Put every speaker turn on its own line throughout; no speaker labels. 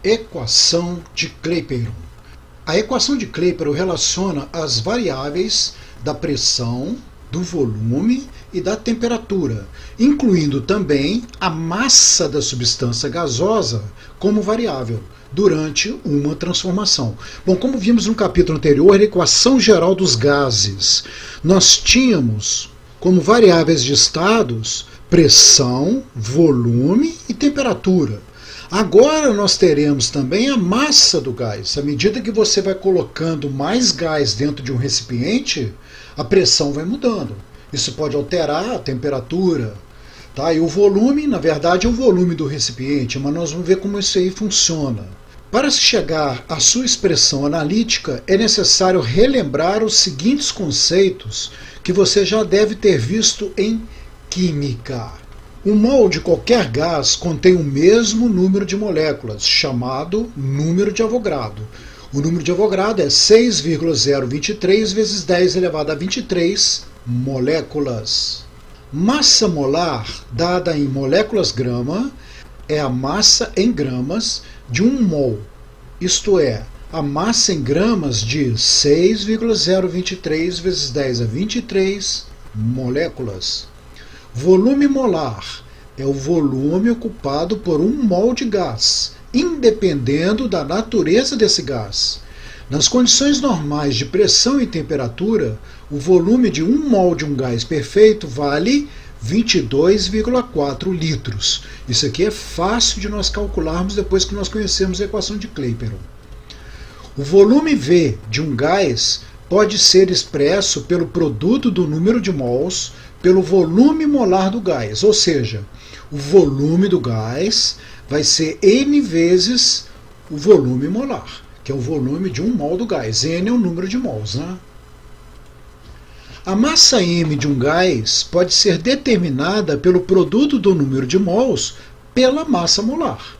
Equação de Clapeyron. A equação de Clapeyron relaciona as variáveis da pressão, do volume e da temperatura, incluindo também a massa da substância gasosa como variável durante uma transformação. Bom, como vimos no capítulo anterior, a equação geral dos gases, nós tínhamos como variáveis de estados pressão, volume e temperatura. Agora nós teremos também a massa do gás. À medida que você vai colocando mais gás dentro de um recipiente, a pressão vai mudando. Isso pode alterar a temperatura. Tá? E o volume, na verdade, é o volume do recipiente, mas nós vamos ver como isso aí funciona. Para se chegar à sua expressão analítica, é necessário relembrar os seguintes conceitos que você já deve ter visto em química. Um mol de qualquer gás contém o mesmo número de moléculas, chamado número de Avogadro. O número de Avogadro é 6,023 vezes 10 elevado a 23 moléculas. Massa molar, dada em moléculas grama, é a massa em gramas de um mol, isto é, a massa em gramas de 6,023 vezes 10 a 23 moléculas. Volume molar é o volume ocupado por um mol de gás, independendo da natureza desse gás. Nas condições normais de pressão e temperatura, o volume de um mol de um gás perfeito vale 22,4 litros. Isso aqui é fácil de nós calcularmos depois que nós conhecemos a equação de Clapeyron. O volume V de um gás pode ser expresso pelo produto do número de mols pelo volume molar do gás, ou seja, o volume do gás vai ser N vezes o volume molar, que é o volume de um mol do gás. N é o número de mols, né? A massa M de um gás pode ser determinada pelo produto do número de mols pela massa molar,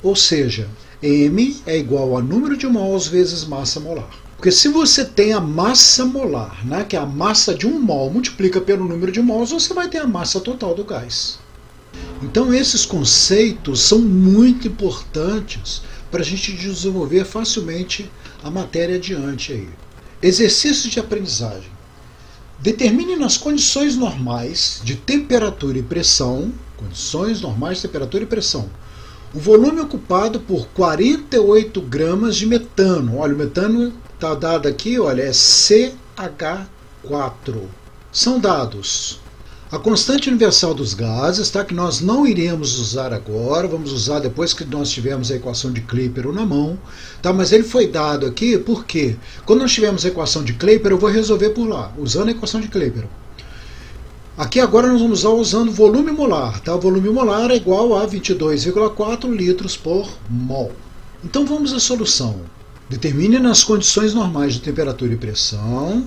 ou seja, M é igual a número de mols vezes massa molar. Porque se você tem a massa molar, né, que é a massa de um mol, multiplica pelo número de mols, você vai ter a massa total do gás. Então esses conceitos são muito importantes para a gente desenvolver facilmente a matéria adiante aí. Exercício de aprendizagem. Determine nas condições normais de temperatura e pressão, o volume ocupado por 48 gramas de metano. Olha, o metano está dado aqui, olha, é CH4. São dados a constante universal dos gases, tá, que nós não iremos usar agora, vamos usar depois que nós tivermos a equação de Clapeyron na mão. Tá, mas ele foi dado aqui porque, quando nós tivermos a equação de Clapeyron, eu vou resolver por lá, usando a equação de Clapeyron. Aqui agora nós vamos usar usando volume molar. Tá? O volume molar é igual a 22,4 litros por mol. Então vamos à solução. Determine nas condições normais de temperatura e pressão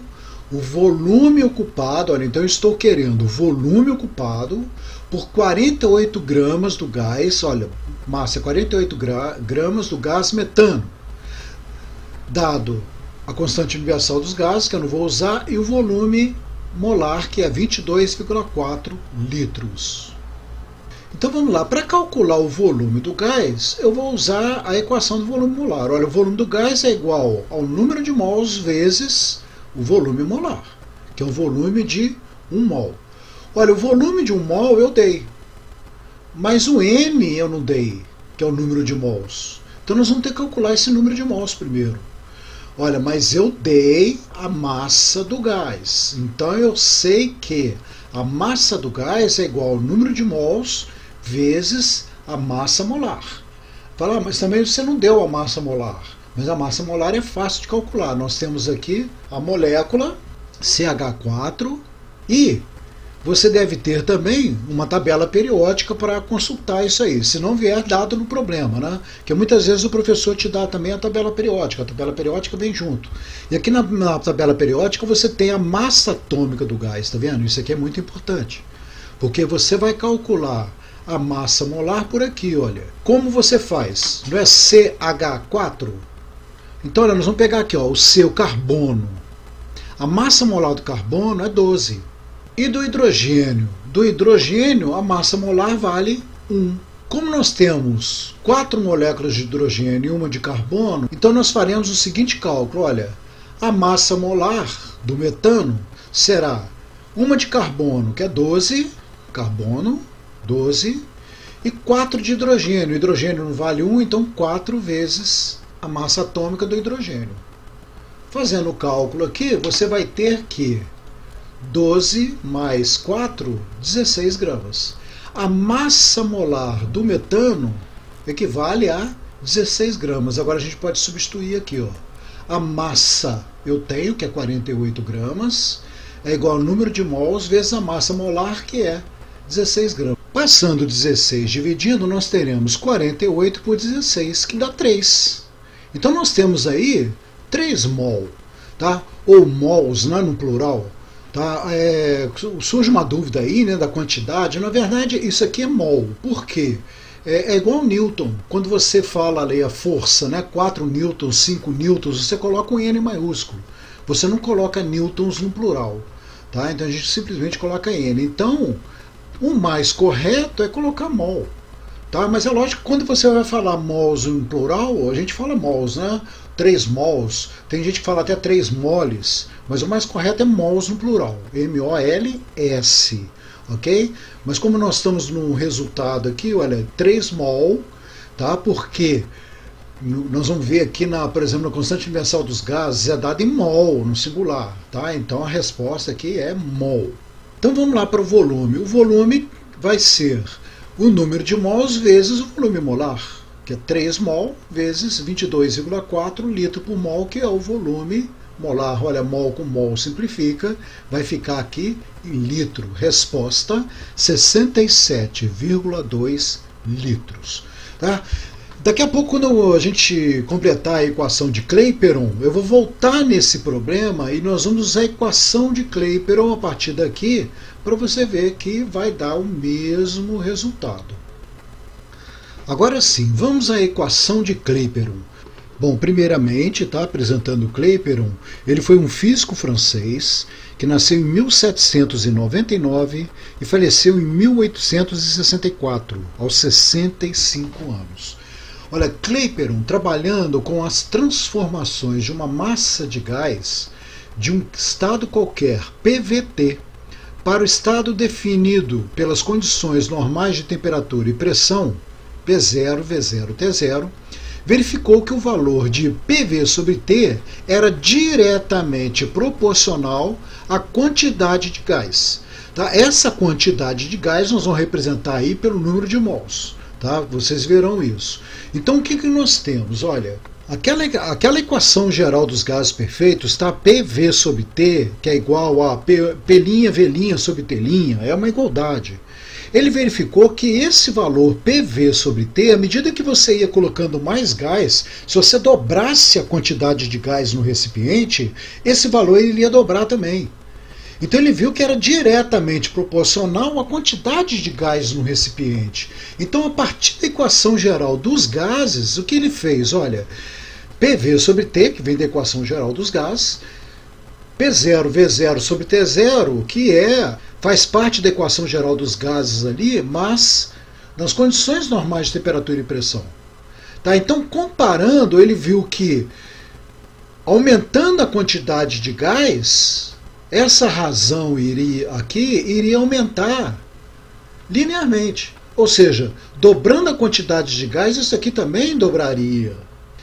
o volume ocupado, olha, então eu estou querendo o volume ocupado por 48 gramas do gás, olha, massa 48 gramas do gás metano, dado a constante universal dos gases, que eu não vou usar, e o volume molar, que é 22,4 litros. Então vamos lá, para calcular o volume do gás, eu vou usar a equação do volume molar. Olha, o volume do gás é igual ao número de mols vezes o volume molar, que é o volume de 1 mol. Olha, o volume de 1 mol eu dei, mas o M eu não dei, que é o número de mols. Então nós vamos ter que calcular esse número de mols primeiro. Olha, mas eu dei a massa do gás, então eu sei que a massa do gás é igual ao número de mols vezes a massa molar. Fala, mas também você não deu a massa molar. Mas a massa molar é fácil de calcular. Nós temos aqui a molécula CH4 e você deve ter também uma tabela periódica para consultar isso aí, se não vier dado no problema, né? Porque muitas vezes o professor te dá também a tabela periódica vem junto. E aqui na tabela periódica você tem a massa atômica do gás, tá vendo? Isso aqui é muito importante, porque você vai calcular a massa molar por aqui, olha. Como você faz? Não é CH4? Então, olha, nós vamos pegar aqui, ó, o C, o carbono. A massa molar do carbono é 12. E do hidrogênio? Do hidrogênio, a massa molar vale 1. Como nós temos 4 moléculas de hidrogênio e uma de carbono, então nós faremos o seguinte cálculo, olha, a massa molar do metano será uma de carbono, que é 12, carbono, 12, e 4 de hidrogênio. O hidrogênio não vale 1, então 4 vezes a massa atômica do hidrogênio. Fazendo o cálculo aqui, você vai ter que 12 mais 4, 16 gramas. A massa molar do metano equivale a 16 gramas. Agora a gente pode substituir aqui, ó. A massa eu tenho, que é 48 gramas, é igual ao número de mols vezes a massa molar, que é 16 gramas. Passando 16 dividindo, nós teremos 48 por 16, que dá 3. Então nós temos aí 3 mol, tá? Ou mols, né, no plural. Tá? Surge uma dúvida aí, né, da quantidade. Na verdade, isso aqui é mol. Por quê? É igual Newton. Quando você fala ali a força, né, 4 newtons, 5 newtons, você coloca um N maiúsculo. Você não coloca newtons no plural. Tá? Então a gente simplesmente coloca N. Então, o mais correto é colocar mol. Tá? Mas é lógico que quando você vai falar mols em plural, a gente fala mols, né? 3 mols, tem gente que fala até 3 moles, mas o mais correto é mols no plural, M-O-L-S, ok? Mas como nós estamos no resultado aqui, olha, 3 mol, tá? Porque nós vamos ver aqui, por exemplo, na constante universal dos gases, é dada em mol, no singular, tá? Então a resposta aqui é mol. Então vamos lá para o volume. O volume vai ser o número de mols vezes o volume molar, que é 3 mol vezes 22,4 litro por mol, que é o volume molar. Olha, mol com mol simplifica, vai ficar aqui em litro. Resposta, 67,2 litros. Tá? Daqui a pouco, quando a gente completar a equação de Clapeyron, eu vou voltar nesse problema e nós vamos usar a equação de Clapeyron a partir daqui, para você ver que vai dar o mesmo resultado. Agora sim, vamos à equação de Clapeyron. Bom, primeiramente, tá, apresentando Clapeyron, ele foi um físico francês que nasceu em 1799 e faleceu em 1864, aos 65 anos. Olha, Clapeyron trabalhando com as transformações de uma massa de gás de um estado qualquer, PVT, para o estado definido pelas condições normais de temperatura e pressão, P0, V0, T0, verificou que o valor de PV sobre T era diretamente proporcional à quantidade de gás. Tá? Essa quantidade de gás nós vamos representar aí pelo número de mols. Tá? Vocês verão isso. Então o que nós temos? Olha, aquela equação geral dos gases perfeitos está PV sobre T, que é igual a P', V' sobre T', é uma igualdade. Ele verificou que esse valor PV sobre T, à medida que você ia colocando mais gás, se você dobrasse a quantidade de gás no recipiente, esse valor ele ia dobrar também. Então ele viu que era diretamente proporcional à quantidade de gás no recipiente. Então, a partir da equação geral dos gases, o que ele fez? Olha, PV sobre T, que vem da equação geral dos gases, P0, V0 sobre T0, que faz parte da equação geral dos gases ali, mas nas condições normais de temperatura e pressão. Tá? Então, comparando, ele viu que aumentando a quantidade de gás, essa razão iria aumentar linearmente. Ou seja, dobrando a quantidade de gás, isso aqui também dobraria.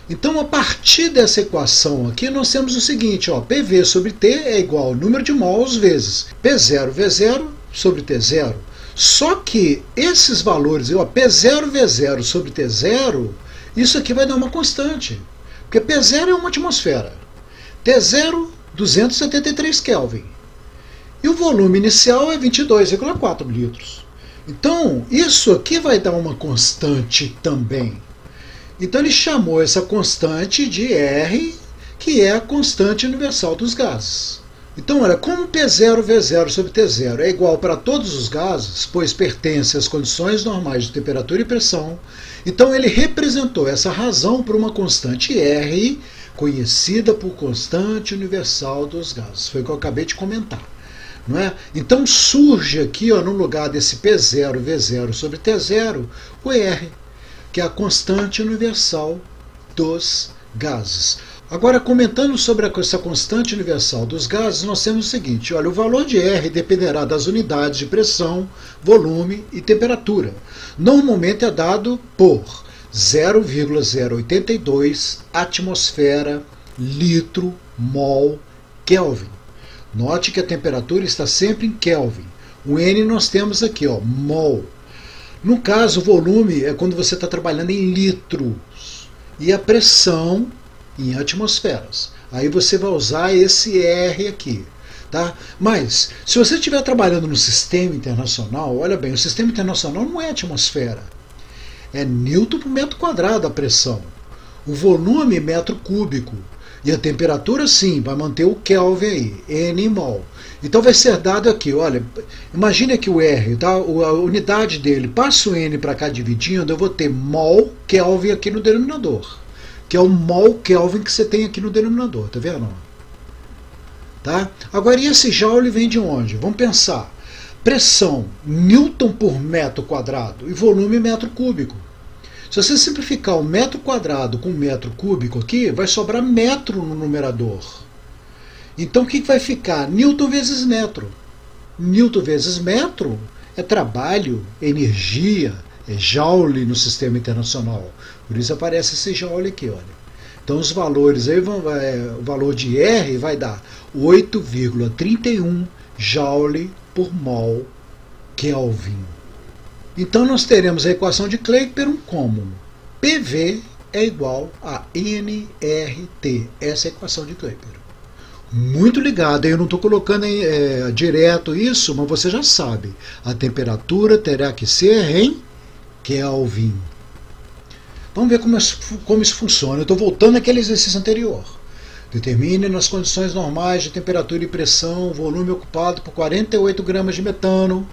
Então, a partir dessa equação aqui, nós temos o seguinte, ó, PV sobre T é igual ao número de mols vezes P0, V0 sobre T0. Só que esses valores, ó, P0, V0 sobre T0, isso aqui vai dar uma constante. Porque P0 é uma atmosfera. T0, 273 Kelvin. E o volume inicial é 22,4 litros. Então, isso aqui vai dar uma constante também. Então ele chamou essa constante de R, que é a constante universal dos gases. Então, olha, como P0, V0 sobre T0 é igual para todos os gases, pois pertence às condições normais de temperatura e pressão, então ele representou essa razão por uma constante R, conhecida por constante universal dos gases. Foi o que eu acabei de comentar. Não é? Então surge aqui, ó, no lugar desse P0, V0 sobre T0, o R, que é a constante universal dos gases. Agora, comentando sobre essa constante universal dos gases, nós temos o seguinte, olha, o valor de R dependerá das unidades de pressão, volume e temperatura. Normalmente é dado por 0,082 atmosfera, litro, mol, Kelvin. Note que a temperatura está sempre em Kelvin. O N nós temos aqui, ó, mol. No caso, o volume é quando você está trabalhando em litros. E a pressão em atmosferas. Aí você vai usar esse R aqui. Tá? Mas, se você estiver trabalhando no sistema internacional, olha bem, o sistema internacional não é atmosfera. É Newton por metro quadrado a pressão. O volume metro cúbico. E a temperatura, sim, vai manter o Kelvin aí, N mol. Então vai ser dado aqui, olha, imagine aqui o R, tá? A unidade dele, passa o N para cá dividindo, eu vou ter mol Kelvin aqui no denominador. Que é o mol Kelvin que você tem aqui no denominador, tá vendo? Tá? Agora, e esse Joule vem de onde? Vamos pensar. Pressão, Newton por metro quadrado e volume metro cúbico. Se você simplificar o metro quadrado com metro cúbico aqui, vai sobrar metro no numerador. Então o que vai ficar? Newton vezes metro. Newton vezes metro é trabalho, energia, é Joule no sistema internacional. Por isso aparece esse Joule aqui, olha. Então os valores aí o valor de R vai dar 8,31 Joule por mol Kelvin. Então nós teremos a equação de Clapeyron como PV é igual a nRT. Essa é a equação de Clapeyron. Muito ligado, eu não estou colocando direto isso, mas você já sabe. A temperatura terá que ser em Kelvin. Vamos ver como isso funciona. Eu estou voltando àquele exercício anterior. Determine nas condições normais de temperatura e pressão o volume ocupado por 48 gramas de metano.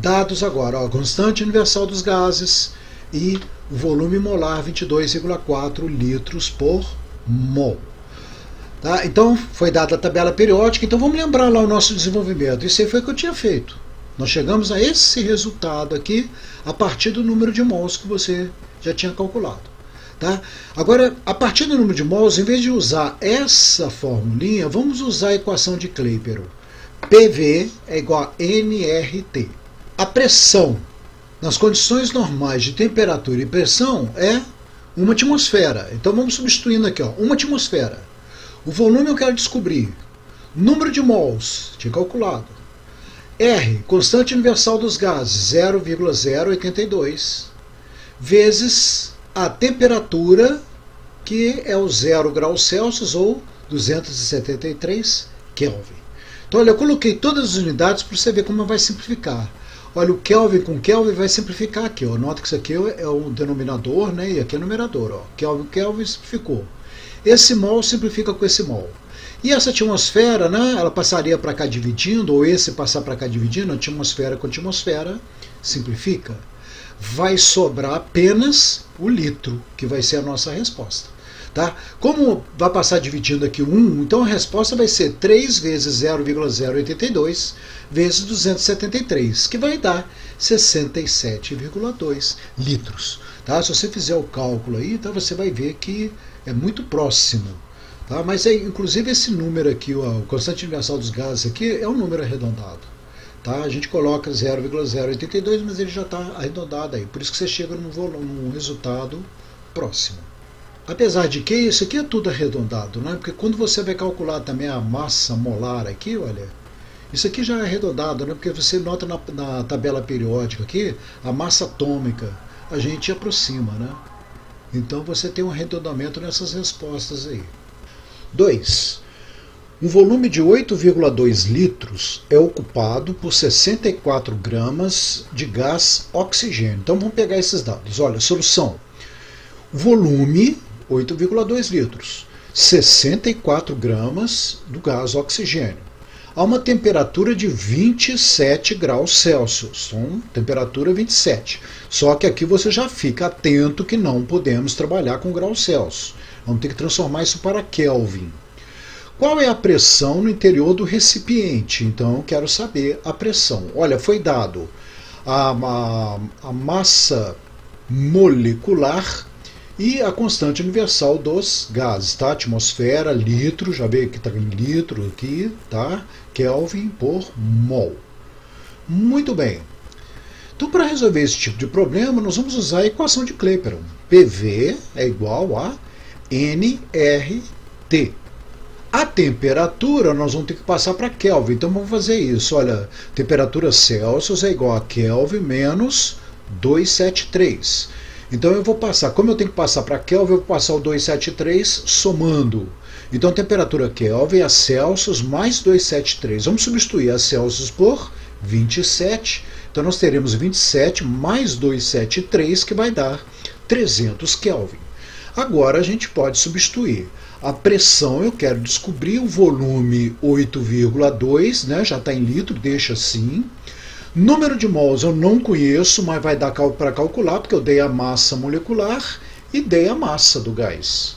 Dados agora, ó, a constante universal dos gases e o volume molar 22,4 litros por mol. Tá? Então, foi dada a tabela periódica, então vamos lembrar lá o nosso desenvolvimento. Isso aí foi o que eu tinha feito. Nós chegamos a esse resultado aqui a partir do número de mols que você já tinha calculado. Tá? Agora, a partir do número de mols, em vez de usar essa formulinha, vamos usar a equação de Clapeyron. PV é igual a nRT. A pressão, nas condições normais de temperatura e pressão, é uma atmosfera. Então vamos substituindo aqui, ó, uma atmosfera. O volume eu quero descobrir. Número de mols, tinha calculado. R, constante universal dos gases, 0,082, vezes a temperatura, que é o 0 graus Celsius ou 273 Kelvin. Então, olha, eu coloquei todas as unidades para você ver como vai simplificar. Olha, o Kelvin com Kelvin vai simplificar aqui. Ó. Nota que isso aqui é o denominador, né? E aqui é o numerador. Ó. Kelvin simplificou. Esse mol simplifica com esse mol. E essa atmosfera, né, ela passaria para cá dividindo, ou esse passar para cá dividindo, atmosfera com atmosfera, simplifica. Vai sobrar apenas o litro, que vai ser a nossa resposta. Tá? Como vai passar dividindo aqui 1, então a resposta vai ser 3 vezes 0,082 vezes 273, que vai dar 67,2 litros. Tá? Se você fizer o cálculo aí, então você vai ver que é muito próximo. Tá? Mas inclusive esse número aqui, ó, o constante universal dos gases aqui, é um número arredondado. Tá? A gente coloca 0,082, mas ele já está arredondado aí. Por isso que você chega num resultado próximo. Apesar de que isso aqui é tudo arredondado, né? Porque quando você vai calcular também a massa molar aqui, olha, isso aqui já é arredondado, né? Porque você nota na tabela periódica aqui, a massa atômica, a gente aproxima, né? Então você tem um arredondamento nessas respostas aí. 2. Um volume de 8,2 litros é ocupado por 64 gramas de gás oxigênio. Então vamos pegar esses dados. Olha, solução. Volume, 8,2 litros. 64 gramas do gás oxigênio. A uma temperatura de 27 graus Celsius. Então, temperatura 27. Só que aqui você já fica atento que não podemos trabalhar com graus Celsius. Vamos ter que transformar isso para Kelvin. Qual é a pressão no interior do recipiente? Então eu quero saber a pressão. Olha, foi dado a massa molecular e a constante universal dos gases, tá? Atmosfera, litro, já veio que está em litro aqui, tá? Kelvin por mol. Muito bem. Então, para resolver esse tipo de problema, nós vamos usar a equação de Clapeyron. PV é igual a nRT. A temperatura nós vamos ter que passar para Kelvin, então vamos fazer isso. Olha, temperatura Celsius é igual a Kelvin menos 273. Então eu vou passar, como eu tenho que passar para Kelvin, eu vou passar o 273 somando. Então temperatura Kelvin é Celsius mais 273. Vamos substituir a Celsius por 27. Então nós teremos 27 mais 273, que vai dar 300 Kelvin. Agora a gente pode substituir. A pressão, eu quero descobrir, o volume 8,2, né, já está em litro, deixa assim. Número de mols eu não conheço, mas vai dar para calcular, porque eu dei a massa molecular e dei a massa do gás.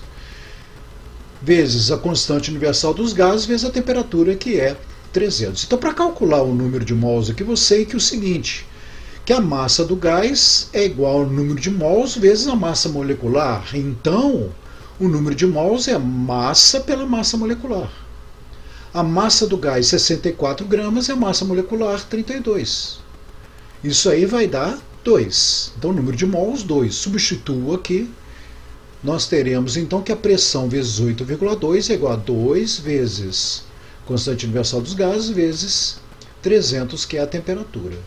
Vezes a constante universal dos gases, vezes a temperatura, que é 300. Então, para calcular o número de mols aqui, você sei que é o seguinte, que a massa do gás é igual ao número de mols vezes a massa molecular. Então, o número de mols é a massa pela massa molecular. A massa do gás, 64 gramas, é a massa molecular, 32. Isso aí vai dar 2. Então, o número de mols, 2. Substituo aqui. Nós teremos, então, que a pressão vezes 8,2 é igual a 2 vezes constante universal dos gases, vezes 300, que é a temperatura.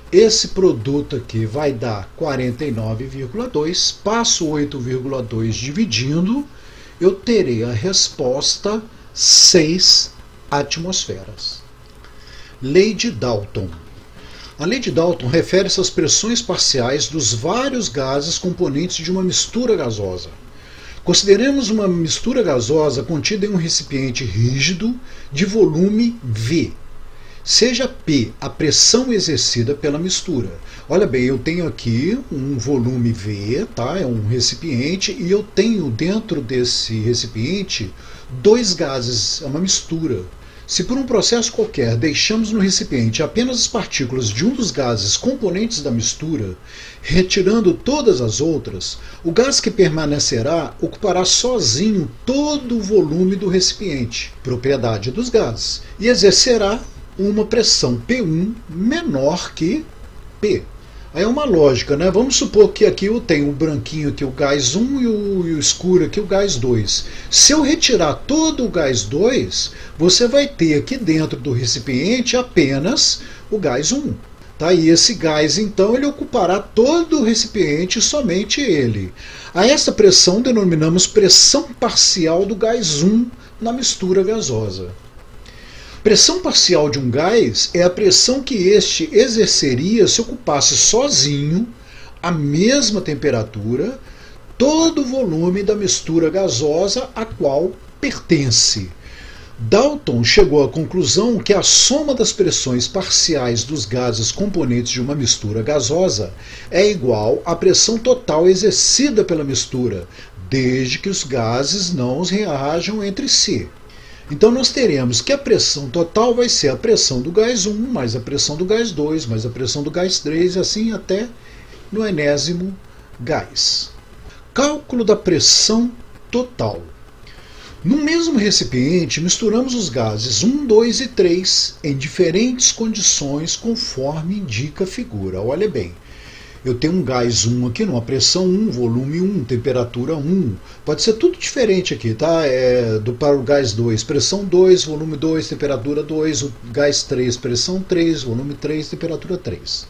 Esse produto aqui vai dar 49,2. Passo 8,2 dividindo, eu terei a resposta 6 atmosferas. Lei de Dalton. A lei de Dalton refere-se às pressões parciais dos vários gases componentes de uma mistura gasosa. Consideremos uma mistura gasosa contida em um recipiente rígido de volume V. Seja P a pressão exercida pela mistura. Olha bem, eu tenho aqui um volume V, tá? É um recipiente, e eu tenho dentro desse recipiente dois gases, é uma mistura. Se por um processo qualquer deixamos no recipiente apenas as partículas de um dos gases componentes da mistura, retirando todas as outras, o gás que permanecerá ocupará sozinho todo o volume do recipiente, propriedade dos gases, e exercerá uma pressão P1 menor que P. Aí é uma lógica, né? Vamos supor que aqui eu tenho o branquinho aqui, o gás 1, e o escuro aqui, o gás 2. Se eu retirar todo o gás 2, você vai ter aqui dentro do recipiente apenas o gás 1. Tá? E esse gás, então, ele ocupará todo o recipiente, somente ele. A essa pressão denominamos pressão parcial do gás 1 na mistura gasosa. Pressão parcial de um gás é a pressão que este exerceria se ocupasse sozinho a mesma temperatura todo o volume da mistura gasosa a qual pertence. Dalton chegou à conclusão que a soma das pressões parciais dos gases componentes de uma mistura gasosa é igual à pressão total exercida pela mistura, desde que os gases não reajam entre si. Então nós teremos que a pressão total vai ser a pressão do gás 1, mais a pressão do gás 2, mais a pressão do gás 3, e assim até no enésimo gás. Cálculo da pressão total. No mesmo recipiente, misturamos os gases 1, 2 e 3 em diferentes condições conforme indica a figura. Olha bem. Eu tenho um gás 1 aqui, numa pressão 1, volume 1, temperatura 1. Pode ser tudo diferente aqui, tá? Para o gás 2, pressão 2, volume 2, temperatura 2. O gás 3, pressão 3, volume 3, temperatura 3.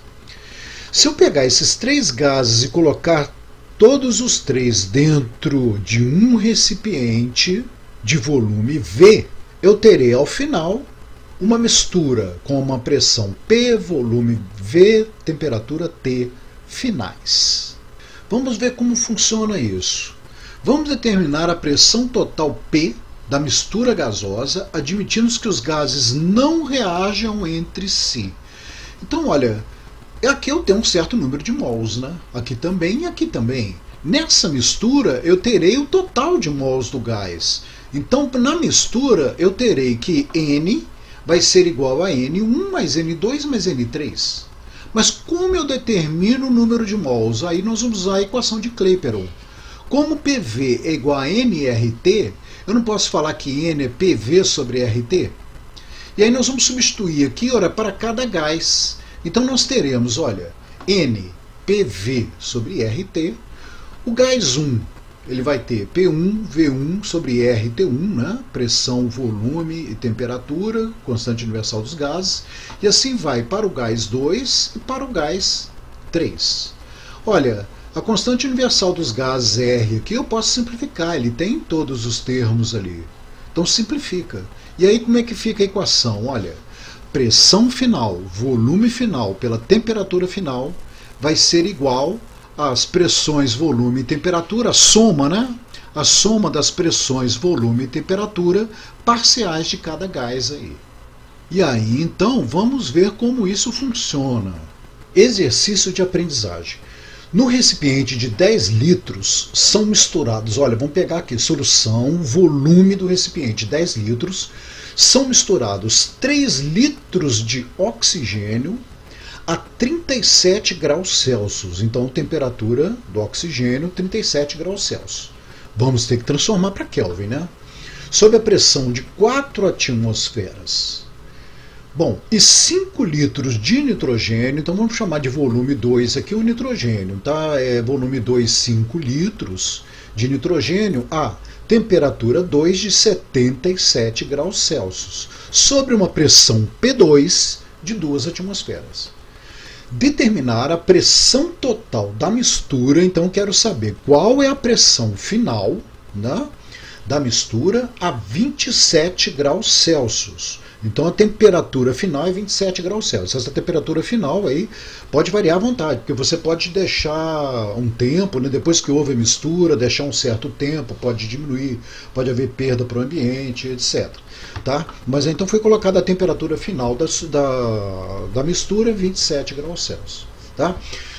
Se eu pegar esses três gases e colocar todos os três dentro de um recipiente de volume V, eu terei ao final uma mistura com uma pressão P, volume V, temperatura T, finais. Vamos ver como funciona isso. Vamos determinar a pressão total P da mistura gasosa, admitindo que os gases não reajam entre si. Então, olha, aqui eu tenho um certo número de mols, né? Aqui também e aqui também. Nessa mistura, eu terei o total de mols do gás. Então, na mistura, eu terei que N vai ser igual a N1 mais N2 mais N3. Mas como eu determino o número de mols? Aí nós vamos usar a equação de Clapeyron. Como PV é igual a nRT, eu não posso falar que N é PV sobre RT? E aí nós vamos substituir aqui, olha, para cada gás. Então nós teremos, olha, N PV sobre RT. O gás 1, ele vai ter P1, V1 sobre RT1, né? Pressão, volume e temperatura, constante universal dos gases. E assim vai para o gás 2 e para o gás 3. Olha, a constante universal dos gases R aqui eu posso simplificar, ele tem todos os termos ali. Então simplifica. E aí como é que fica a equação? Olha, pressão final, volume final pela temperatura final vai ser igual às pressões, volume e temperatura, a soma, né? A soma das pressões, volume e temperatura parciais de cada gás aí. E aí então vamos ver como isso funciona. Exercício de aprendizagem. No recipiente de 10 litros são misturados, olha, vamos pegar aqui, solução, volume do recipiente, 10 litros, são misturados 3 litros de oxigênio a 37 graus Celsius. Então, temperatura do oxigênio, 37 graus Celsius. Vamos ter que transformar para Kelvin, né? Sob a pressão de 4 atmosferas. Bom, e 5 litros de nitrogênio, então vamos chamar de volume 2 aqui o nitrogênio, tá? É volume 2, 5 litros de nitrogênio a temperatura 2 de 77 graus Celsius, sobre uma pressão P2 de 2 atmosferas. Determinar a pressão total da mistura, então quero saber qual é a pressão final, né, da mistura a 27 graus Celsius. Então a temperatura final é 27 graus Celsius. Essa temperatura final aí pode variar à vontade, porque você pode deixar um tempo, né, depois que houve a mistura, deixar um certo tempo, pode diminuir, pode haver perda para o ambiente, etc. Tá? Mas então foi colocada a temperatura final da mistura, 27 graus Celsius. Tá?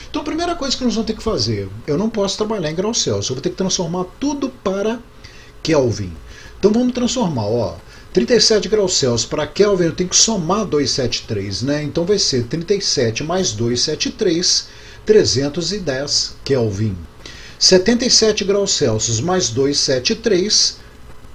Então a primeira coisa que nós vamos ter que fazer, eu não posso trabalhar em graus Celsius, eu vou ter que transformar tudo para Kelvin. Então vamos transformar, ó. 37 graus Celsius para Kelvin eu tenho que somar 273, né? Então vai ser 37 mais 273, 310 Kelvin. 77 graus Celsius mais 273,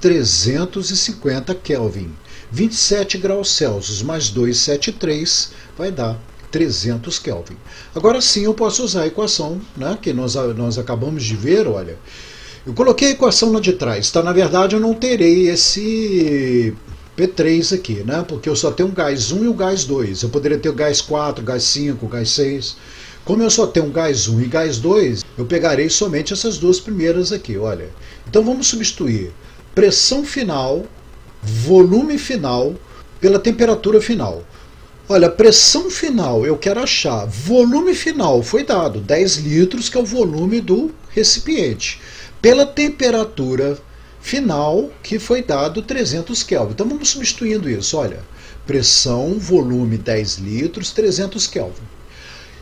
350 Kelvin. 27 graus Celsius mais 273 vai dar 300 Kelvin. Agora sim eu posso usar a equação, né, que nós acabamos de ver, olha. Eu coloquei a equação lá de trás, tá? Na verdade eu não terei esse P3 aqui, né? Porque eu só tenho o gás 1 e o gás 2. Eu poderia ter o gás 4, gás 5, gás 6. Como eu só tenho gás 1 e gás 2, eu pegarei somente essas duas primeiras aqui, olha. Então vamos substituir pressão final, volume final, pela temperatura final. Olha, pressão final eu quero achar, volume final foi dado, 10 litros, que é o volume do recipiente. Pela temperatura final, que foi dado 300 Kelvin. Então vamos substituindo isso, olha. Pressão, volume 10 litros, 300 Kelvin.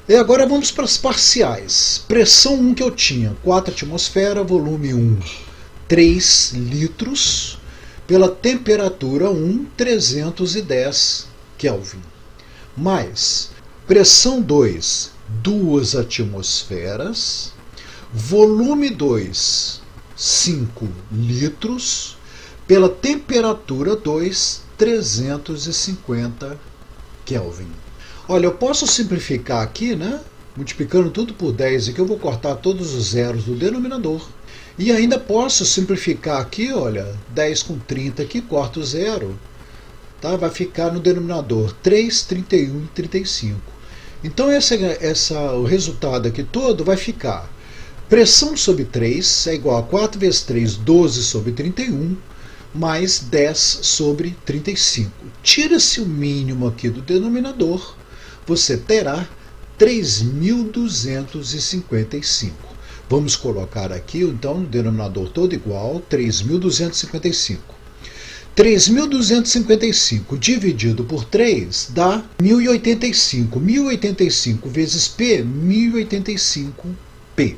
E agora vamos para as parciais. Pressão 1 que eu tinha, 4 atmosferas, volume 1, 3 litros. Pela temperatura 1, 310 Kelvin. Mais pressão 2, 2 atmosferas. Volume 2, 5 litros, pela temperatura 2, 350 Kelvin. Olha, eu posso simplificar aqui, né? Multiplicando tudo por 10, aqui eu vou cortar todos os zeros do denominador. E ainda posso simplificar aqui, olha, 10 com 30 aqui, corto o zero. Tá? Vai ficar no denominador 3, 31 e 35. Então o resultado aqui todo vai ficar pressão sobre 3 é igual a 4 vezes 3, 12 sobre 31, mais 10 sobre 35. Tira-se o mínimo aqui do denominador, você terá 3.255. Vamos colocar aqui, então, no denominador todo igual, 3.255. 3.255 dividido por 3 dá 1.085. 1.085 vezes P, 1.085P.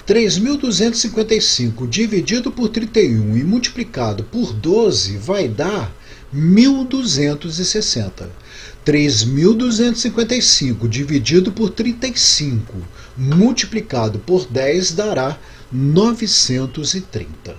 3.255 dividido por 31 e multiplicado por 12 vai dar 1.260. 3.255 dividido por 35 multiplicado por 10 dará 930.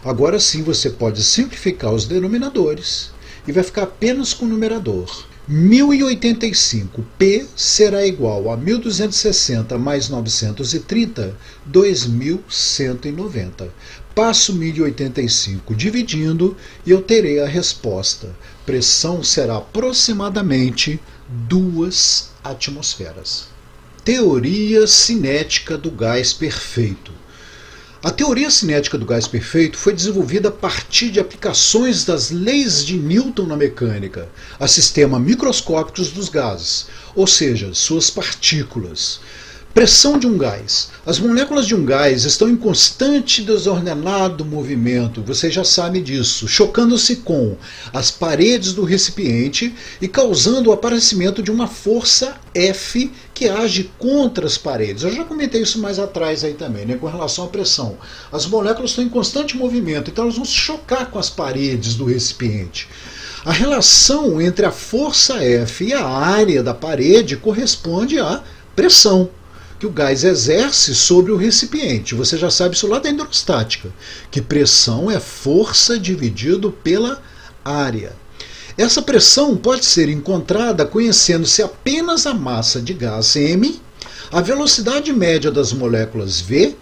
Agora sim você pode simplificar os denominadores e vai ficar apenas com o numerador. 1085, P será igual a 1260 mais 930, 2190. Passo 1085 dividindo e eu terei a resposta. Pressão será aproximadamente 2 atmosferas. Teoria cinética do gás perfeito. A teoria cinética do gás perfeito foi desenvolvida a partir de aplicações das leis de Newton na mecânica a sistemas microscópicos dos gases, ou seja, suas partículas. Pressão de um gás. As moléculas de um gás estão em constante desordenado movimento, você já sabe disso, chocando-se com as paredes do recipiente e causando o aparecimento de uma força F que age contra as paredes. Eu já comentei isso mais atrás aí também, né, com relação à pressão. As moléculas estão em constante movimento, então elas vão se chocar com as paredes do recipiente. A relação entre a força F e a área da parede corresponde à pressão que o gás exerce sobre o recipiente. Você já sabe isso lá da hidrostática, que pressão é força dividido pela área. Essa pressão pode ser encontrada conhecendo-se apenas a massa de gás M, a velocidade média das moléculas V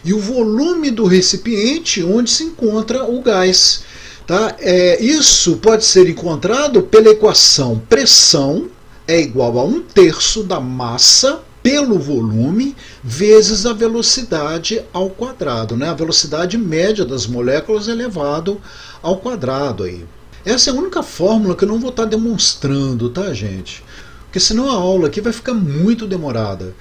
e o volume do recipiente onde se encontra o gás. Tá? Isso pode ser encontrado pela equação pressão é igual a 1/3 da massa pelo volume vezes a velocidade ao quadrado, né? A velocidade média das moléculas elevado ao quadrado aí. Essa é a única fórmula que eu não vou estar demonstrando, tá, gente? Porque senão a aula aqui vai ficar muito demorada.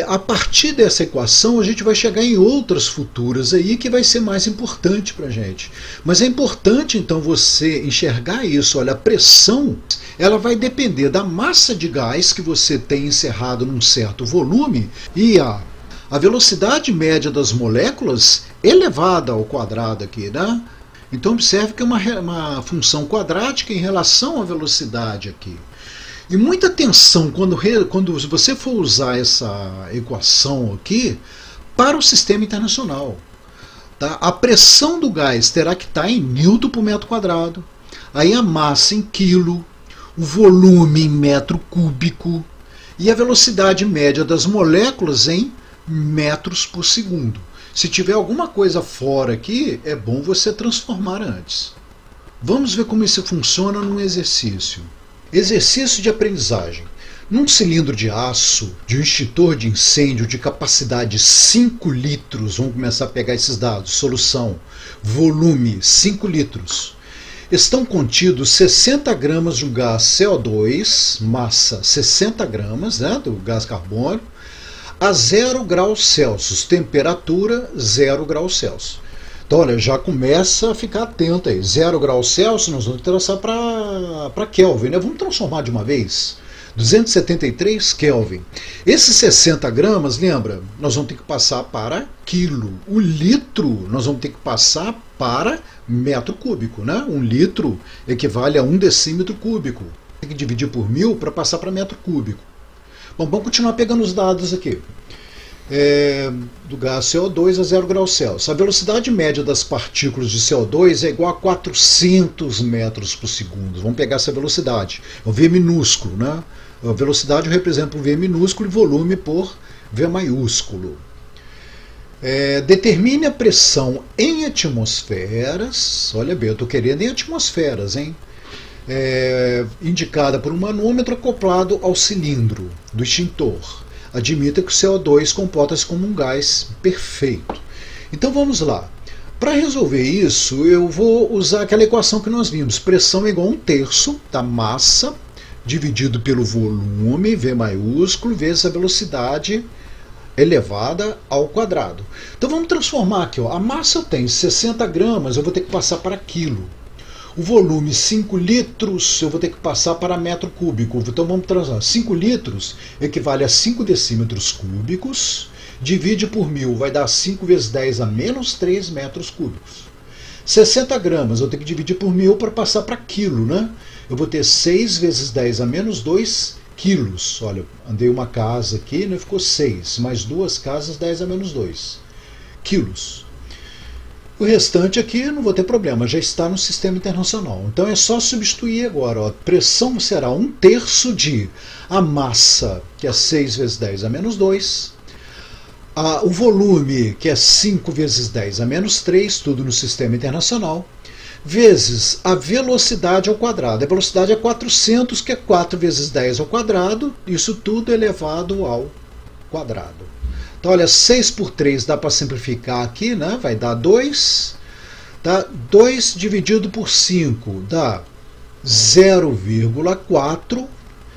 A partir dessa equação a gente vai chegar em outras futuras aí que vai ser mais importante para a gente. Mas é importante então você enxergar isso. Olha, a pressão ela vai depender da massa de gás que você tem encerrado num certo volume e a velocidade média das moléculas elevada ao quadrado aqui, né? Então observe que é uma função quadrática em relação à velocidade aqui. E muita atenção quando você for usar essa equação aqui para o sistema internacional. Tá? A pressão do gás terá que estar em Newton por metro quadrado, aí a massa em quilo, o volume em metro cúbico e a velocidade média das moléculas em metros por segundo. Se tiver alguma coisa fora aqui, é bom você transformar antes. Vamos ver como isso funciona num exercício. Exercício de aprendizagem. Num cilindro de aço, de um extintor de incêndio de capacidade 5 litros, vamos começar a pegar esses dados, solução, volume 5 litros, estão contidos 60 gramas de um gás CO2, massa 60 gramas, né, do gás carbônico, a 0 graus Celsius, temperatura 0 graus Celsius. Então, olha, já começa a ficar atento aí. 0 graus Celsius, nós vamos traçar para Kelvin, né? Vamos transformar de uma vez. 273 Kelvin. Esses 60 gramas, lembra? Nós vamos ter que passar para quilo. O litro, nós vamos ter que passar para metro cúbico, né? 1 litro equivale a 1 decímetro cúbico. Tem que dividir por 1000 para passar para metro cúbico. Bom, vamos continuar pegando os dados aqui. Do gás CO2 a 0 graus Celsius. A velocidade média das partículas de CO2 é igual a 400 metros por segundo. Vamos pegar essa velocidade. É o V minúsculo, né? A velocidade representa o V minúsculo e volume por V maiúsculo. Determine a pressão em atmosferas. Olha bem, eu estou querendo em atmosferas, hein? Indicada por um manômetro acoplado ao cilindro do extintor. Admita que o CO2 comporta-se como um gás perfeito. Então vamos lá. Para resolver isso, eu vou usar aquela equação que nós vimos. Pressão é igual a 1/3 da massa dividido pelo volume, V maiúsculo, vezes a velocidade elevada ao quadrado. Então vamos transformar aqui. Ó. A massa eu tenho 60 gramas, eu vou ter que passar para quilo. O volume 5 litros, eu vou ter que passar para metro cúbico. Então vamos transformar. 5 litros equivale a 5 decímetros cúbicos divide por 1000, vai dar 5 vezes 10 a menos 3 metros cúbicos. 60 gramas, eu tenho que dividir por 1000 para passar para quilo, né? Eu vou ter 6 vezes 10 a menos 2 quilos. Olha, andei uma casa aqui, né? Ficou 6, mais 2 casas, 10 a menos 2 quilos. O restante aqui não vou ter problema, já está no sistema internacional. Então é só substituir agora. Ó. A pressão será 1/3 de a massa, que é 6 vezes 10 a menos 2. O volume, que é 5 vezes 10 a menos 3, tudo no sistema internacional, vezes a velocidade ao quadrado. A velocidade é 400, que é 4 vezes 10 ao quadrado, isso tudo elevado ao quadrado. Então, olha, 6 por 3 dá para simplificar aqui, né? Vai dar 2. Tá? 2 dividido por 5 dá 0,4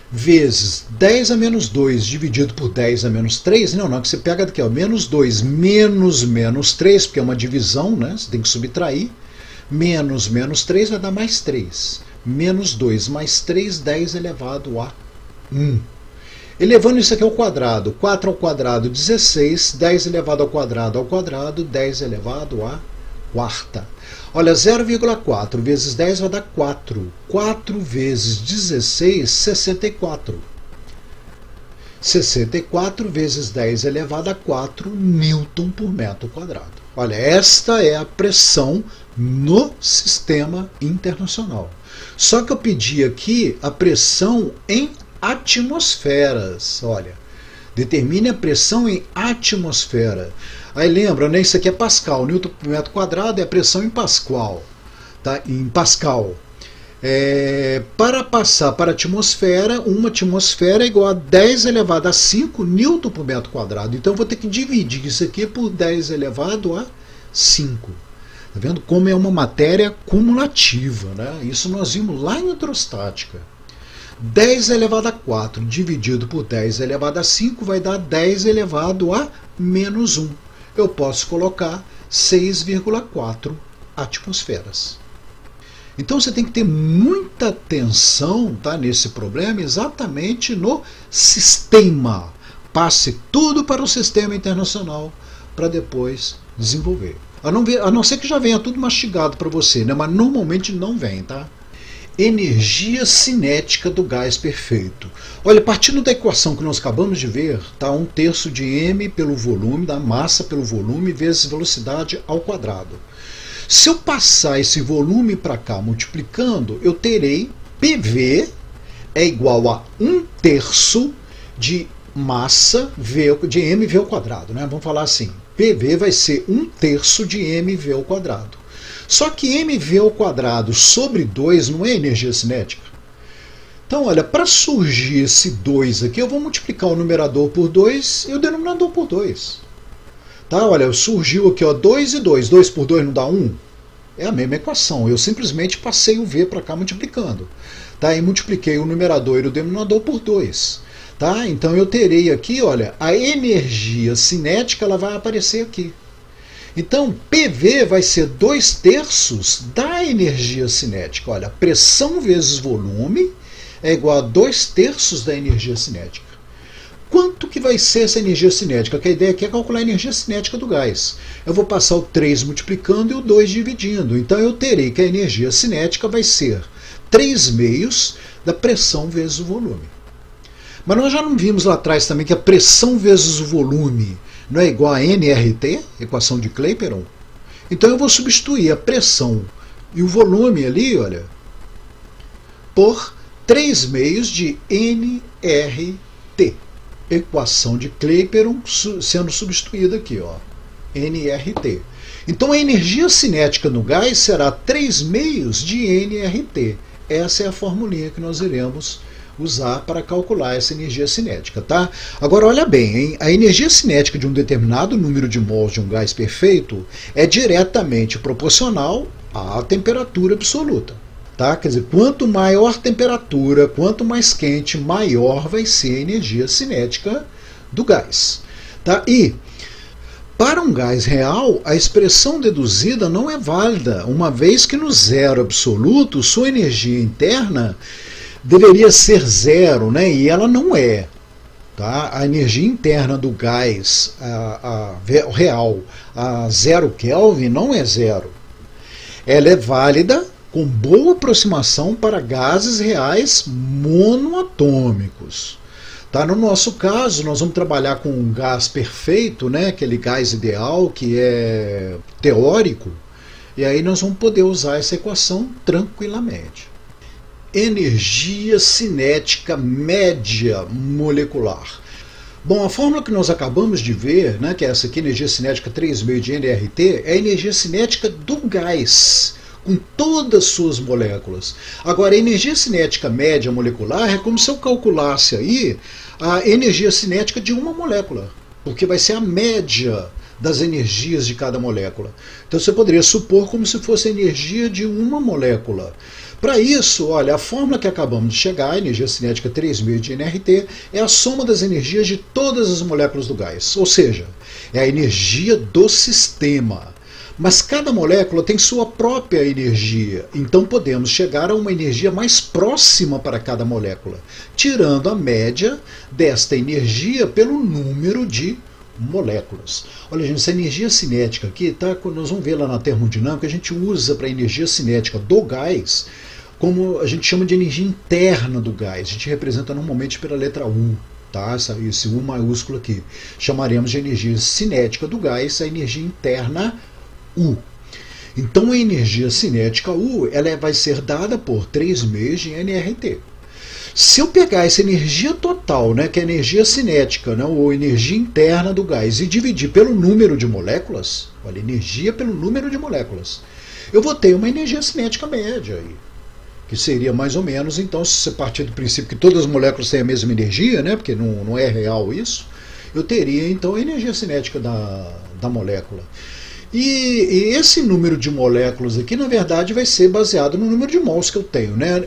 vezes 10 a menos 2 dividido por 10 a menos 3. Não, que você pega daqui, ó, menos 2 menos 3, porque é uma divisão, né? Você tem que subtrair. Menos 3 vai dar mais 3. Menos 2 mais 3, 10 elevado a 1. Elevando isso aqui ao quadrado, 4 ao quadrado, 16, 10 elevado ao quadrado, 10 elevado à quarta. Olha, 0,4 vezes 10 vai dar 4. 4 vezes 16, 64. 64 vezes 10 elevado a 4 newton por metro quadrado. Olha, esta é a pressão no sistema internacional. Só que eu pedi aqui a pressão em atmosferas. Olha, determine a pressão em atmosfera. Aí lembra, né? Isso aqui é Pascal. Newton por metro quadrado é a pressão em Pascal. Tá? Em Pascal. Para passar para a atmosfera, uma atmosfera é igual a 10 elevado a 5 newton por metro quadrado. Então eu vou ter que dividir isso aqui por 10 elevado a 5. Tá vendo como é uma matéria cumulativa, né? Isso nós vimos lá em hidrostática. 10 elevado a 4 dividido por 10 elevado a 5 vai dar 10 elevado a menos 1. Eu posso colocar 6,4 atmosferas. Então você tem que ter muita atenção, tá, nesse problema, exatamente no sistema. Passe tudo para o sistema internacional para depois desenvolver. A não ser que já venha tudo mastigado para você, né? Mas normalmente não vem, tá? Energia cinética do gás perfeito. Olha, partindo da equação que nós acabamos de ver, tá, 1/3 de m pelo volume, da massa pelo volume, vezes velocidade ao quadrado. Se eu passar esse volume para cá multiplicando, eu terei PV é igual a 1/3 de massa de mv ao quadrado, né? Vamos falar assim, PV vai ser 1/3 de mv ao quadrado. Só que mv ao quadrado sobre 2 não é energia cinética. Então, olha, para surgir esse 2 aqui, eu vou multiplicar o numerador por 2 e o denominador por 2. Tá, olha, surgiu aqui, ó, 2 e 2. 2 por 2 não dá 1? É a mesma equação. Eu simplesmente passei o V para cá multiplicando. Tá, e multipliquei o numerador e o denominador por 2. Tá? Então eu terei aqui, olha, a energia cinética, ela vai aparecer aqui. Então, PV vai ser 2/3 da energia cinética. Olha, pressão vezes volume é igual a 2/3 da energia cinética. Quanto que vai ser essa energia cinética? Que a ideia aqui é calcular a energia cinética do gás. Eu vou passar o 3 multiplicando e o 2 dividindo. Então eu terei que a energia cinética vai ser 3/2 da pressão vezes o volume. Mas nós já não vimos lá atrás também que a pressão vezes o volume não é igual a nRT, equação de Clapeyron? Então eu vou substituir a pressão e o volume ali, olha, por 3/2 de nRT. Equação de Clapeyron sendo substituída aqui, ó, nRT. Então a energia cinética no gás será 3/2 de nRT. Essa é a formulinha que nós iremos usar para calcular essa energia cinética, tá? Agora olha bem, hein? A energia cinética de um determinado número de mols de um gás perfeito é diretamente proporcional à temperatura absoluta, tá? Quer dizer, quanto maior a temperatura, quanto mais quente, maior vai ser a energia cinética do gás, tá? E para um gás real, a expressão deduzida não é válida, uma vez que no zero absoluto, sua energia interna deveria ser zero, né? E ela não é. Tá? A energia interna do gás real a 0 Kelvin não é zero. Ela é válida com boa aproximação para gases reais monoatômicos. Tá? No nosso caso, nós vamos trabalhar com um gás perfeito, né? Aquele gás ideal que é teórico, e aí nós vamos poder usar essa equação tranquilamente. Energia cinética média molecular. Bom, a fórmula que nós acabamos de ver, né, que é essa aqui, energia cinética 3,5 de nRT, é a energia cinética do gás, com todas as suas moléculas. Agora, a energia cinética média molecular é como se eu calculasse aí a energia cinética de uma molécula, porque vai ser a média das energias de cada molécula. Então você poderia supor como se fosse a energia de uma molécula. Para isso, olha, a fórmula que acabamos de chegar, a energia cinética 3.000 de nRT, é a soma das energias de todas as moléculas do gás, ou seja, é a energia do sistema. Mas cada molécula tem sua própria energia, então podemos chegar a uma energia mais próxima para cada molécula, tirando a média desta energia pelo número de moléculas. Olha, gente, essa energia cinética aqui, tá? Nós vamos ver lá na termodinâmica, a gente usa para a energia cinética do gás como a gente chama de energia interna do gás. A gente representa normalmente pela letra U, tá? Esse U maiúsculo aqui. Chamaremos de energia cinética do gás a energia interna U. Então a energia cinética U ela vai ser dada por 3,5 de nRT. Se eu pegar essa energia total, né, que é a energia cinética, né, ou energia interna do gás, e dividir pelo número de moléculas, olha, energia pelo número de moléculas, eu vou ter uma energia cinética média aí, que seria mais ou menos, então, se você partir do princípio que todas as moléculas têm a mesma energia, né, porque não é real isso, eu teria então a energia cinética da molécula. E esse número de moléculas aqui, na verdade, vai ser baseado no número de mols que eu tenho, né?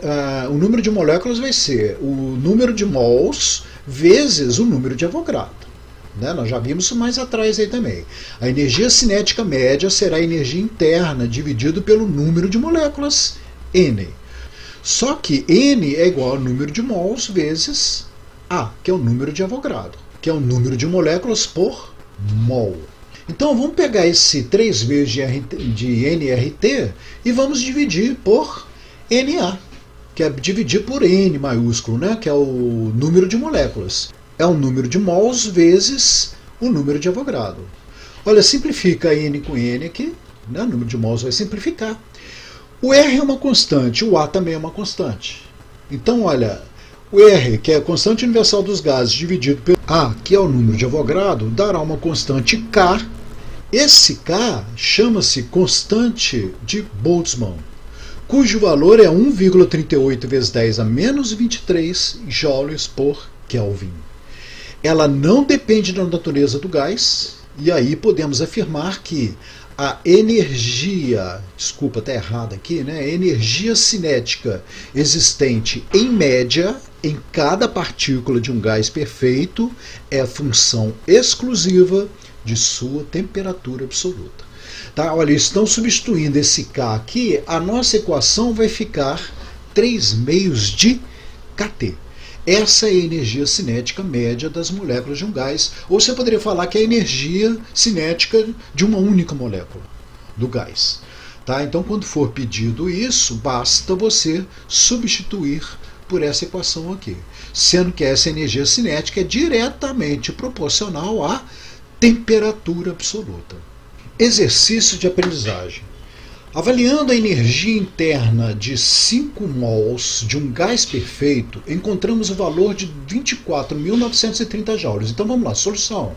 O número de moléculas vai ser o número de mols vezes o número de Avogadro. Né? Nós já vimos isso mais atrás aí também. A energia cinética média será a energia interna dividido pelo número de moléculas, N. Só que N é igual ao número de mols vezes A, que é o número de Avogadro, que é o número de moléculas por mol. Então vamos pegar esse 3,5 de nRT e vamos dividir por Na, que é dividir por N maiúsculo, né, que é o número de moléculas. É o número de mols vezes o número de Avogadro. Olha, simplifica N com N aqui, né, o número de mols vai simplificar. O R é uma constante, o A também é uma constante. Então, olha, o R, que é a constante universal dos gases, dividido pelo A, que é o número de Avogadro, dará uma constante K. Esse K chama-se constante de Boltzmann, cujo valor é 1,38 vezes 10 a menos 23 joules por Kelvin. Ela não depende da natureza do gás, e aí podemos afirmar que a energia, desculpa, está errado aqui, né? A energia cinética existente em média em cada partícula de um gás perfeito é a função exclusiva de sua temperatura absoluta. Tá? Olha, estão substituindo esse K aqui, a nossa equação vai ficar 3/2 de kT. Essa é a energia cinética média das moléculas de um gás, ou você poderia falar que é a energia cinética de uma única molécula do gás. Tá? Então, quando for pedido isso, basta você substituir por essa equação aqui, sendo que essa energia cinética é diretamente proporcional à temperatura absoluta. Exercício de aprendizagem. Avaliando a energia interna de 5 mols de um gás perfeito, encontramos o valor de 24.930 joules. Então vamos lá, solução.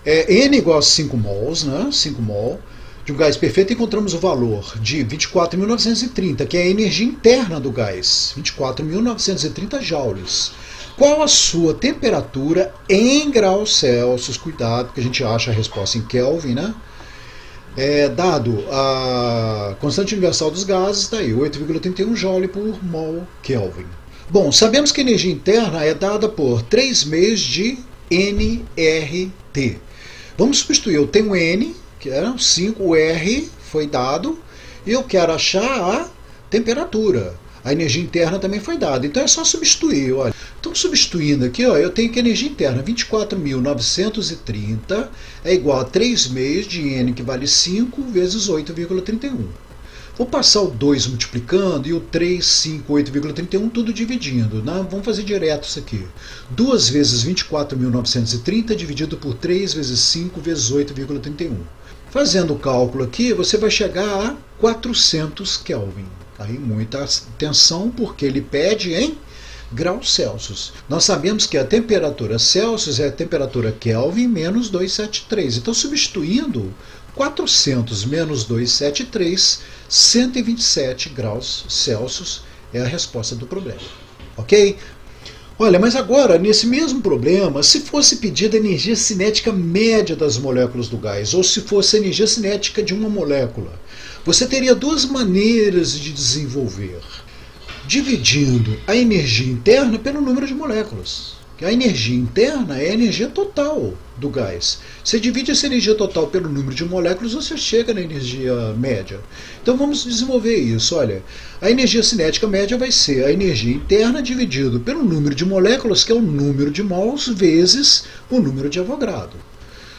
N igual a 5 mols, né? 5 mol de um gás perfeito, encontramos o valor de 24.930, que é a energia interna do gás, 24.930 joules. Qual a sua temperatura em graus Celsius? Cuidado, porque a gente acha a resposta em Kelvin, né? Dado a constante universal dos gases, está aí, 8,31 joule por mol Kelvin. Bom, sabemos que a energia interna é dada por 3/2 de nRT. Vamos substituir, eu tenho N, que era 5, o R foi dado, e eu quero achar a temperatura. A energia interna também foi dada. Então é só substituir. Olha. Então, substituindo aqui, ó, eu tenho que a energia interna 24.930 é igual a 3 meios de N, que vale 5, vezes 8,31. Vou passar o 2 multiplicando e o 3, 5, 8,31 tudo dividindo. Né? Vamos fazer direto isso aqui. 2 vezes 24.930 dividido por 3 vezes 5 vezes 8,31. Fazendo o cálculo aqui, você vai chegar a 400 Kelvin. Aí muita atenção, porque ele pede em graus Celsius. Nós sabemos que a temperatura Celsius é a temperatura Kelvin menos 273. Então, substituindo 400 menos 273, 127 graus Celsius é a resposta do problema. Ok? Olha, mas agora, nesse mesmo problema, se fosse pedida a energia cinética média das moléculas do gás, ou se fosse a energia cinética de uma molécula, você teria duas maneiras de desenvolver. Dividindo a energia interna pelo número de moléculas. A energia interna é a energia total do gás. Você divide essa energia total pelo número de moléculas, você chega na energia média. Então vamos desenvolver isso. Olha, a energia cinética média vai ser a energia interna dividido pelo número de moléculas, que é o número de mols, vezes o número de Avogadro.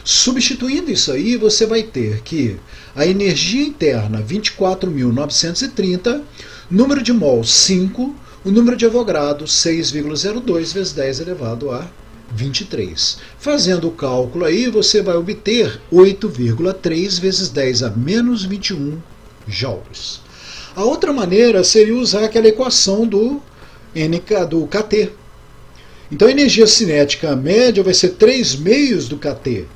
Substituindo isso aí, você vai ter que a energia interna 24.930, número de mols 5, o número de Avogadro 6,02 vezes 10 elevado a 23. Fazendo o cálculo aí, você vai obter 8,3 vezes 10 a menos 21 joules. A outra maneira seria usar aquela equação do KT. Então a energia cinética média vai ser 3 meios do KT.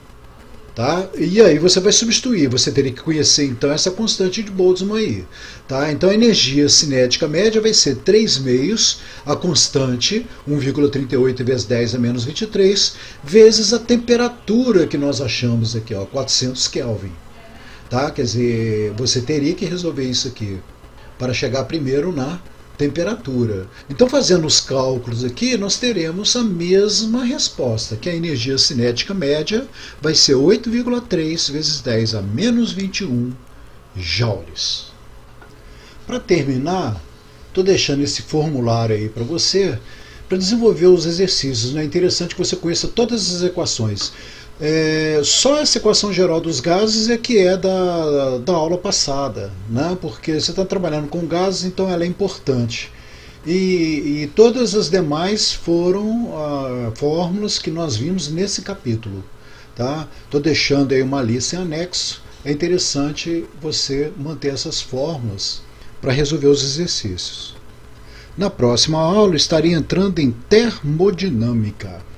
Tá? E aí você vai substituir, você teria que conhecer então essa constante de Boltzmann aí. Tá? Então a energia cinética média vai ser 3 meios, a constante 1,38 vezes 10 a menos 23, vezes a temperatura que nós achamos aqui, ó, 400 Kelvin. Tá? Quer dizer, você teria que resolver isso aqui para chegar primeiro na temperatura. Então, fazendo os cálculos aqui, nós teremos a mesma resposta, que a energia cinética média vai ser 8,3 vezes 10 a menos 21 joules. Para terminar, estou deixando esse formulário aí para você, para desenvolver os exercícios. É interessante que você conheça todas as equações. Só essa equação geral dos gases é que é da aula passada, né? Porque você está trabalhando com gases, então ela é importante. E todas as demais foram fórmulas que nós vimos nesse capítulo. Tá? Estou deixando aí uma lista em anexo. É interessante você manter essas fórmulas para resolver os exercícios. Na próxima aula estarei entrando em termodinâmica.